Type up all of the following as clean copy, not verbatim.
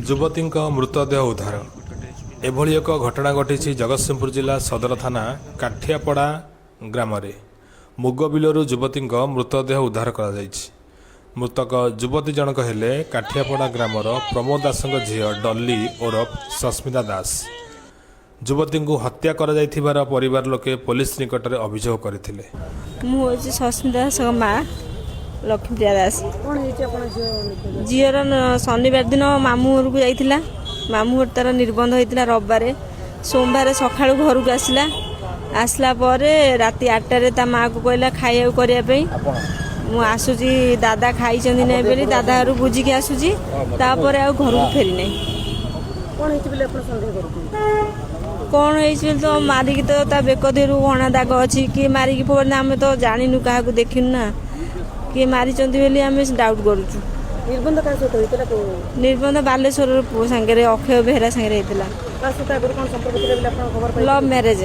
ଯୁବତୀଙ୍କ ମୃତଦେହ ଉଦ୍ଧାର। ଏଭଳି ଏକ ଘଟଣା ଘଟିଛି ଜଗତସିଂହପୁର ଜିଲ୍ଲା ସଦର ଥାନା କାଠିଆପଡ଼ା ଗ୍ରାମରେ। ମୁଗ ବିଲରୁ ଯୁବତୀଙ୍କ ମୃତଦେହ ଉଦ୍ଧାର କରାଯାଇଛି। ମୃତକ ଯୁବତୀ ଜଣକ ହେଲେ କାଠିଆପଡ଼ା ଗ୍ରାମର ପ୍ରମୋଦ ଦାସଙ୍କ ଝିଅ ଡଲି ଓରଫ ସସ୍ମିତା ଦାସ। ଯୁବତୀଙ୍କୁ ହତ୍ୟା କରାଯାଇଥିବାର ପରିବାର ଲୋକେ ପୋଲିସ ନିକଟରେ ଅଭିଯୋଗ କରିଥିଲେ। ମୁଁ ହେଉଛି ସସ୍ମିତା ଦାସଙ୍କ ମା ଲକ୍ଷ୍ମୀପ୍ରିୟା ଦାସ। ଝିଅର ଶନିବାର ଦିନ ମାମୁଁ ଘରକୁ ଯାଇଥିଲା। ମାମୁଁ ଘର ତାର ନିର୍ବନ୍ଧ ହେଇଥିଲା ରବିବାର। ସୋମବାର ସକାଳୁ ଘରକୁ ଆସିଲା ପରେ ରାତି 8ଟାରେ ତା ମାଆକୁ କହିଲା ଖାଇବାକୁ କରିବା ପାଇଁ। ମୁଁ ଆସୁଛି ଦାଦା ଖାଇଛନ୍ତି ନାହିଁ ବୋଲି ଦାଦା ଘରୁ ବୁଝିକି ଆସୁଛି। ତାପରେ ଆଉ ଘରକୁ ଫେରି ନାହିଁ। କ'ଣ ହେଇଛି ବୋଲି ତ ମାରିକି ତ ତା ବେକ ଦେହରୁ ଘଣା ଦାଗ ଅଛି। କିଏ ମାରିକି ଫୋପାଡ଼ିଲେ ଆମେ ତ ଜାଣିନୁ, କାହାକୁ ଦେଖିନୁ ନା। କିଏ ମାରିଛନ୍ତି ବୋଲି ଆମେ ଡାଉଟ୍ କରୁଛୁ। ନିର୍ବନ୍ଧ କାହା ସହିତ ହେଇଥିଲା? ନିର୍ବନ୍ଧ ବାଲେଶ୍ୱରର ପୁଅ ସାଙ୍ଗରେ, ଅକ୍ଷୟ ବେହେରା ସାଙ୍ଗରେ ହେଇଥିଲା। ତା ସହିତ ଆଗରୁ କ'ଣ ସମ୍ପର୍କ ଥିଲା ବୋଲି ଆପଣ ଖବର ପାଇଲେ? Love marriage.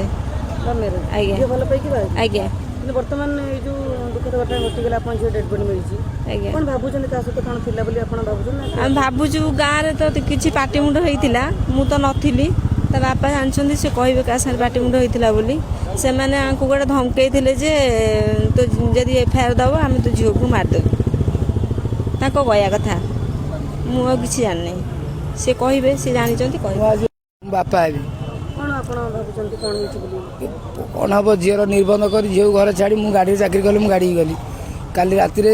ଆଜ୍ଞା। ଝିଅ ଭଲ ପାଇକି ବାହା? ଆଜ୍ଞା। କିନ୍ତୁ ବର୍ତ୍ତମାନ ଏଇ ଯୋଉ ଦୁଃଖଦ ଘଟଣା ଘଟିଗଲା, ଆପଣ ଝିଅ ଡେଡ୍ ବଡି ମିଳିଛି। ଆଜ୍ଞା। କ'ଣ ଭାବୁଛନ୍ତି ତା ସହିତ କ'ଣ ଥିଲା ବୋଲି ଆପଣ ଭାବୁଛନ୍ତି? ଆମେ ଭାବୁଛୁ ଗାଁରେ ତ କିଛି ପାଟିମୁଣ୍ଡ ହେଇଥିଲା। ମୁଁ ତ ନଥିଲି, ତା ବାପା ଜାଣିଛନ୍ତି, ସେ କହିବେ କାହା ସାଙ୍ଗରେ ପାଟିମୁଣ୍ଡ ହେଇଥିଲା ବୋଲି। ସେମାନେ ଆଙ୍କୁ ଗୋଟେ ଧମକେଇଥିଲେ ଯେ ତୁ ଯଦି ଏଫଆଇଆର ଦେବ ଆମେ ତୋ ଝିଅକୁ ମାରିଦେବୁ। ତାଙ୍କ କହିବା କଥା, ମୁଁ ଆଉ କିଛି ଜାଣିନି। ସେ କହିବେ, ସେ ଜାଣିଛନ୍ତି କହିବେ। ବାପା ହେବି। କ'ଣ ଆପଣ ଭାବୁଛନ୍ତି କ'ଣ ହେଇଛି ବୋଲି? କ'ଣ ହବ, ଝିଅର ନିର୍ବନ୍ଧ କରି ଝିଅକୁ ଘରେ ଛାଡ଼ି ମୁଁ ଗାଡ଼ିରେ ଚାକିରି କଲି। ମୁଁ ଗାଡ଼ିକି ଗଲି। କାଲି ରାତିରେ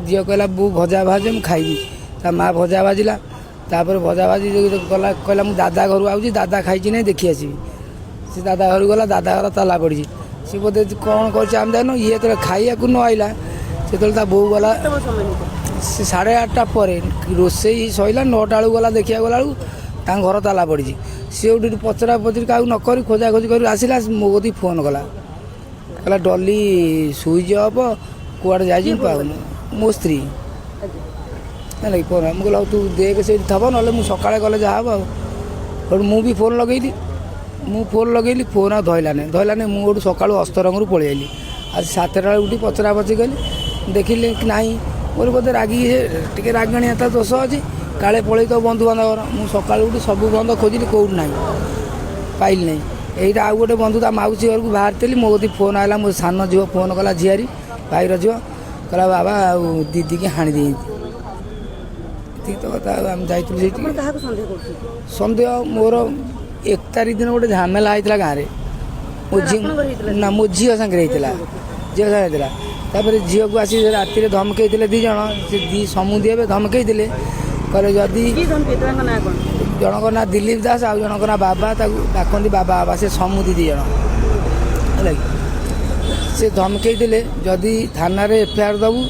ଝିଅ କହିଲା ବୋଉ ଭଜା ଭାଜେ ମୁଁ ଖାଇବି। ତା ମା ଭଜା ଭାଜିଲା। ତାପରେ ଭଜା ଭାଜି ଗଲା, କହିଲା ମୁଁ ଦାଦା ଘରୁ ଆଉଛି, ଦାଦା ଖାଇଛି ନାହିଁ ଦେଖି ଆସିବି। ସେ ଦାଦା ଘରକୁ ଗଲା। ଦାଦା ଘର ତାଲା ପଡ଼ିଛି। ସେ ବୋଧେ କ'ଣ କରୁଛି ଆମେ ଜାଣିନୁ। ଇଏ ଯେତେବେଳେ ଖାଇବାକୁ ନ ଆଇଲା, ସେତେବେଳେ ତା ବୋଉ ଗଲା। ସେ 8:30 ପରେ ରୋଷେଇ ସରିଲା। 9ଟା ବେଳକୁ ଗଲା, ଦେଖିବାକୁ ଗଲା ବେଳକୁ ତାଙ୍କ ଘର ତାଲା ପଡ଼ିଛି। ସେ ଗୋଟେ ପଚରା ପଚରି କାହାକୁ ନ କରି ଖୋଜାଖୋଜି କରି ଆସିଲା। ମୋ କତିକି ଫୋନ୍ କଲା, କହିଲା ଡଲି ସୁଇଚ୍ ଅଫ୍, କୁଆଡ଼େ ଯାଇଛି ମୁଁ ପାଉନି। ମୋ ସ୍ତ୍ରୀ ହେଲା କି ଫୋନ୍। ମୁଁ କହିଲି ହଉ ତୁ ଦେଖେ ସେଇଠି ଥବ, ନହେଲେ ମୁଁ ସକାଳେ ଗଲେ ଯାହା ହବ ଆଉ। ସେଠୁ ମୁଁ ବି ଫୋନ୍ ଲଗେଇଲି। ଫୋନ୍ ଆଉ ଧଇଲାନି। ମୁଁ ଗୋଟେ ସକାଳୁ ଅସ୍ତରଙ୍ଗରୁ ପଳେଇ ଆଇଲି। ଆଜି 7ଟା ବେଳେ ଉଠି ପଚରା ପଚରି କଲି, ଦେଖିଲି ନାହିଁ। ମୋର ବୋଧେ ରାଗିକି ଟିକେ ରାଗଣିଆ ତା ଦୋଷ ଅଛି, କାଳେ ପଳେଇ ତ ବନ୍ଧୁବାନ୍ଧବର। ମୁଁ ସକାଳୁ ଉଠି ସବୁ ବନ୍ଧ ଖୋଜିଲି, କେଉଁଠି ନାହିଁ, ପାଇଲି ନାହିଁ। ଏଇଟା ଆଉ ଗୋଟେ ବନ୍ଧୁ ତା ମାଉସୀ ଘରକୁ ବାହାରିଥିଲି। ମୋ କତିକି ଫୋନ୍ ଆସିଲା। ମୋ ସାନ ଝିଅ ଫୋନ୍ କଲା, ଝିଆରୀ ଭାଇର ଝିଅ, କହିଲା ବାବା ଆଉ ଦିଦିକି ହାଣି ଦେଇଛି। ଏତିକି ତ କଥା। ଆଉ ଆମେ ଯାଇଥିଲୁ ସେଇଠି। କାହାକୁ ସନ୍ଦେହ କରୁଛନ୍ତି? ସନ୍ଦେହ ମୋର 1 ତାରିଖ ଦିନ ଗୋଟେ ଝାମେଲା ହେଇଥିଲା ଗାଁରେ। ମୋ ଝିଅ ସାଙ୍ଗରେ ହେଇଥିଲା। ତାପରେ ଝିଅକୁ ଆସି ରାତିରେ ଧମକେଇଥିଲେ 2 ଜଣ। ସେ ସମୁଦି ହେବେ ଧମକେଇଥିଲେ, କହିଲେ ଯଦି ଜଣଙ୍କ ନାଁ ଦିଲ୍ଲୀପ ଦାସ, ଆଉ ଜଣଙ୍କ ନାଁ ବାବା, ତାକୁ ଡାକନ୍ତି ବାବା। ସେ ସମୁଦି 2 ଜଣ ହେଲା କି। ସେ ଧମକେଇଥିଲେ ଯଦି ଥାନାରେ ଏଫଆଇଆର ଦେବୁ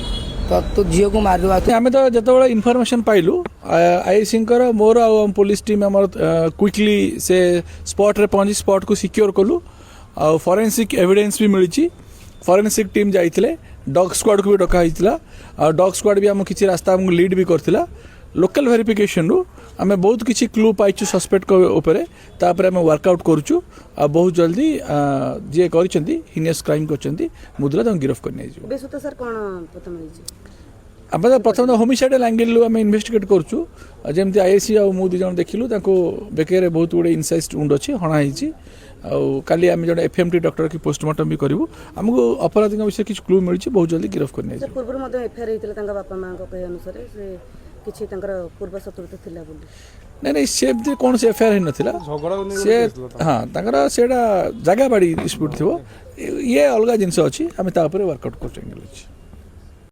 तो झील को मारिदेवा। आम तो जो इनफर्मेशन पाइलु आईसीकर मोर आ पुलिस टीम आम क्विकली से स्पॉट रे पहुंची स्पॉट को सिक्योर कलु। आ फॉरेंसिक एविडेंस भी मिली। फॉरेंसिक टीम जाइए डॉग स्क्वाड को भी डका। डॉग स्क्वाड भी आम किसी रास्ता आमको लीड भी करथिला। लोकल वेरिफिकेशन रु आम बहुत किसी क्लू पाइचु सस्पेक्ट उपरे तापर आम वर्कआउट करूँ। बहुत जल्दी जी कर हिनियस क्राइम कर मुद्रा गिरफ्त कर प्रथम होमिसाइडल एंगल आम इन्वेस्टिगेट करूँ। जमी आईएसी आ मु 2 जन देखिलु बेके बहुत गुड़े इनसाइज वुंड अच्छी हणाई। काली आम जो एफएमटी डॉक्टर की पोस्टमार्टम भी करूँ। आमको अपराधी विषय किसी क्लू मिली बहुत जल्दी गिरफ्त कर नहीं से कौन से एफआईआर ही नथिला से हाँ जगह बाड़ी डिस्प्यूट थी ये अलग जिनस अच्छी आम वर्कआउट कर।